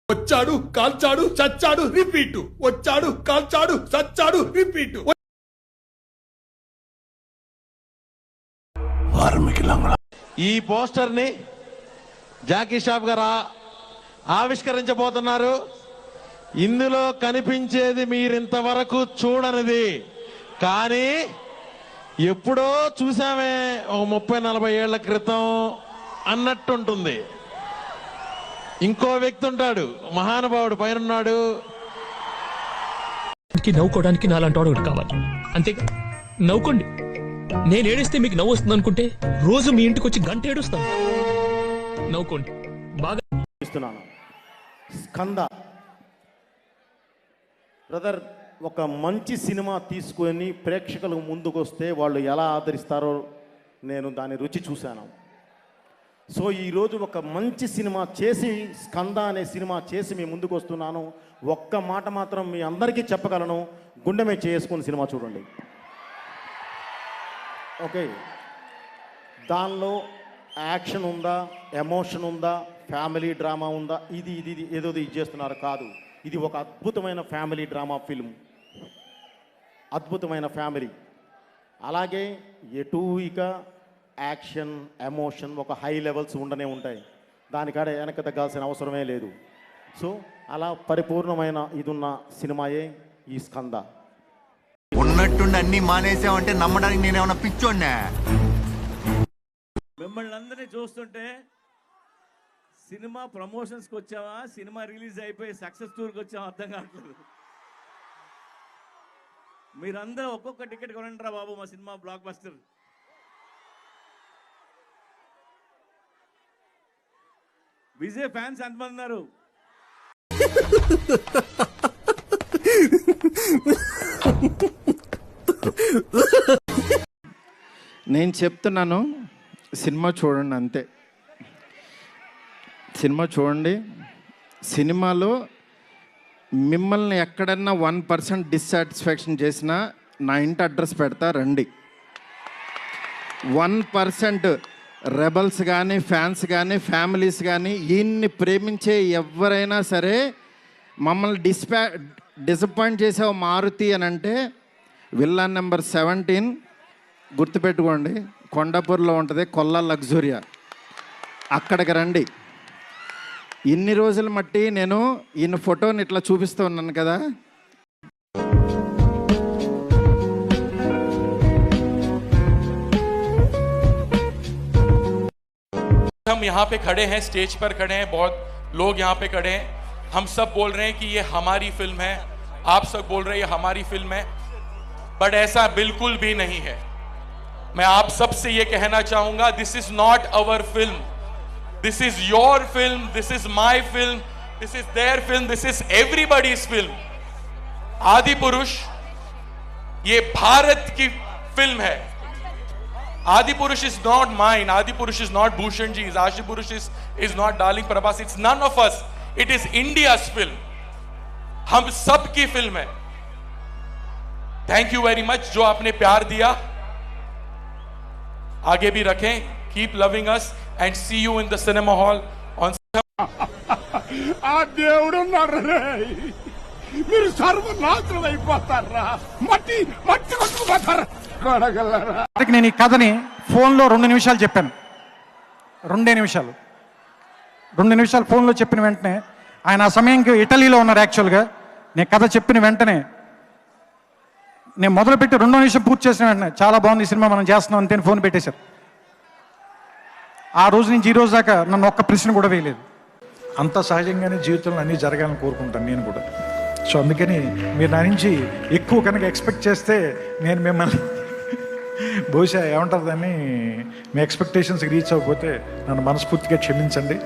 వచ్చాడు కాల్చాడు చచ్చాడు రిపీట్, వచ్చాడు కాల్చాడు చచ్చాడు రిపీట్. ఈ పోస్టర్ ని జాకీ షాప్ గారు ఆవిష్కరించబోతున్నారు. ఇందులో కనిపించేది మీరింతవరకు చూడనిది, కానీ ఎప్పుడో చూసామే ఒక 30-40 ఏళ్ల క్రితం అన్నట్టుంటుంది. ఇంకో వ్యక్తి ఉంటాడు, మహానుభావుడు పైన ఉన్నాడు. నవ్వుకోవడానికి నాలాంటి వాడు ఒకటి కావాలి, అంతేగా? నవ్వుకోండి. నేను ఏడిస్తే మీకు నవ్వు వస్తుంది అనుకుంటే రోజు మీ ఇంటికి వచ్చి గంట ఏడుస్తాను. నవ్వుకోండి. బాగా ఇస్తున్నాను. స్కంద బ్రదర్, ఒక మంచి సినిమా తీసుకొని ప్రేక్షకులకు ముందుకు వస్తే వాళ్ళు ఎలా ఆదరిస్తారో నేను దాని రుచి చూశాను. సో ఈరోజు ఒక మంచి సినిమా చేసి, స్కంద అనే సినిమా చేసి మీ ముందుకు వస్తున్నాను. ఒక్క మాట మాత్రం మీ అందరికీ చెప్పగలను, గుండె మీద చేసుకుని సినిమా చూడండి. ఓకే, దానిలో యాక్షన్ ఉందా, ఎమోషన్ ఉందా, ఫ్యామిలీ డ్రామా ఉందా, ఇది ఏదో ఇది చేస్తున్నారు కాదు. ఇది ఒక అద్భుతమైన ఫ్యామిలీ డ్రామా ఫిల్మ్, అద్భుతమైన ఫ్యామిలీ. అలాగే ఎటు ఇక యాక్షన్ ఎమోషన్ ఒక హై లెవెల్స్ ఉండనే ఉంటాయి, దానికాడ వెనక తగ్గాల్సిన అవసరమే లేదు. సో అలా పరిపూర్ణమైన ఇదున్న సినిమాయే ఈ స్కంద. ఉన్నట్టుండి అన్ని మానేసామంటే నమ్మడానికి నేనేమన్నా పిచ్చోడ్నా? మిమ్మల్ని అందరినీ చూస్తుంటే సినిమా ప్రమోషన్స్కి వచ్చావా, సినిమా రిలీజ్ అయిపోయి సక్సెస్ టూర్కి వచ్చావా అర్థం కావట్లేదు. మీరందరూ ఒక్కొక్క టికెట్ కొనండిరా బాబు, మా cinema block buster. Vijay fans ఎంతమంది ఉన్నారు? నేను చెప్తున్నాను, సినిమా చూడండి అంతే. సినిమా చూడండి. సినిమాలో మిమ్మల్ని ఎక్కడన్నా 1% డిస్సాటిస్ఫాక్షన్ చేసినా నా ఇంటి అడ్రస్ పెడతా, రండి. 1% రెబల్స్ కానీ, ఫ్యాన్స్ కానీ, ఫ్యామిలీస్ కానీ, ఈయన్ని ప్రేమించే ఎవరైనా సరే మమ్మల్ని డిసప్పాయింట్ చేసే మారుతి అని అంటే విల్లా నెంబర్ 17 గుర్తుపెట్టుకోండి, కొండాపూర్లో ఉంటుంది, కొల్లా లగ్జూరియా, అక్కడికి రండి. ఇన్ని రోజులు మట్టి నేను ఈయన ఫోటోని ఇట్లా చూపిస్తూ ఉన్నాను కదా. हम यहाँ पे खड़े हैं, स्टेज पर खड़े हैं, बहुत लोग यहाँ पे खड़े हैं, हम सब बोल रहे हैं कि ये हमारी फिल्म है, आप सब बोल रहे हैं ये हमारी फिल्म है, बट ऐसा बिल्कुल भी नहीं है. मैं आप सब से ये कहना चाहूंगा, this is not our film, this is your film, this is my film, this is there film, this is everybody's film. आदि पुरुष ये भारत की फिल्म है. Adi Purush is not mine, Adi Purush is not Bhushan ji, Adi Purush is not Darling Prabhas, it's none of us, it is India's film, हम सब की film है. Thank you very much, जो आपने प्यार दिया आगे भी रखें. Keep loving us and see you in the cinema hall on ఆ దేవుడు మీరు సర్వనాశనం అయిపోతారా, మట్టి మట్టి కొట్టుకుపోతారా. నేను ఈ కథని ఫోన్లో 2 నిమిషాలు చెప్పాను. 2 నిమిషాలు ఫోన్లో చెప్పిన వెంటనే ఆయన ఆ సమయంకి ఇటలీలో ఉన్నారు. యాక్చువల్గా నేను కథ చెప్పిన వెంటనే, నేను మొదలుపెట్టి 2వ నిమిషం పూర్తి చేసిన వెంటనే చాలా బాగుంది ఈ సినిమా, మనం చేస్తున్నాం అంతే ఫోన్ పెట్టేశారు. ఆ రోజు నుంచి ఈ రోజు దాకా నన్ను ఒక్క ప్రశ్న కూడా వేయలేదు. అంత సహజంగానే జీవితంలో అన్నీ జరగాలని కోరుకుంటాను నేను కూడా. సో అందుకని మీరు నా నుంచి ఎక్కువ కనుక ఎక్స్పెక్ట్ చేస్తే నేను మిమ్మల్ని బహుశా ఏమంటారు దాన్ని, మీ ఎక్స్పెక్టేషన్స్కి రీచ్ అవ్వకపోతే నన్ను మనస్ఫూర్తిగా క్షమించండి.